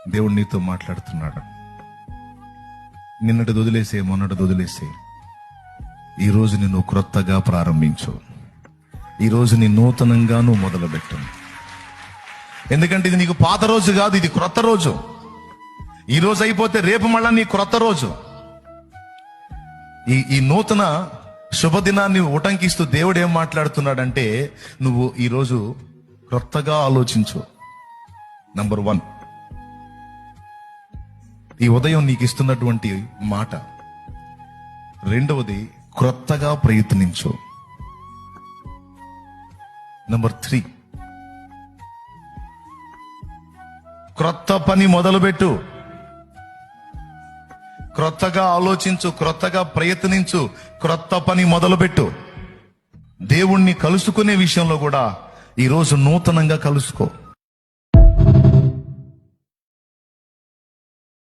దేవుడు నీతో మాట్లాడుతున్నాడు. నిన్నటి వదిలేసే, మొన్నటి వదిలేసే, ఈరోజు నిన్ను క్రొత్తగా ప్రారంభించు. ఈరోజు నీ నూతనంగా నువ్వు మొదలుపెట్టు. ఎందుకంటే ఇది నీకు పాత రోజు కాదు, ఇది క్రొత్త రోజు. ఈ రోజు అయిపోతే రేపు మళ్ళా నీ క్రొత్త రోజు. ఈ నూతన శుభదినాన్ని ఉటంకిస్తూ దేవుడు ఏం మాట్లాడుతున్నాడంటే, నువ్వు ఈరోజు క్రొత్తగా ఆలోచించు. నంబర్ 1, ఈ ఉదయం నీకు ఇస్తున్నటువంటి మాట. రెండవది, క్రొత్తగా ప్రయత్నించు. నంబర్ 3, క్రొత్త పని మొదలుపెట్టు. క్రొత్తగా ఆలోచించు, క్రొత్తగా ప్రయత్నించు, క్రొత్త పని మొదలుపెట్టు. దేవుణ్ణి కలుసుకునే విషయంలో కూడా ఈరోజు నూతనంగా కలుసుకో.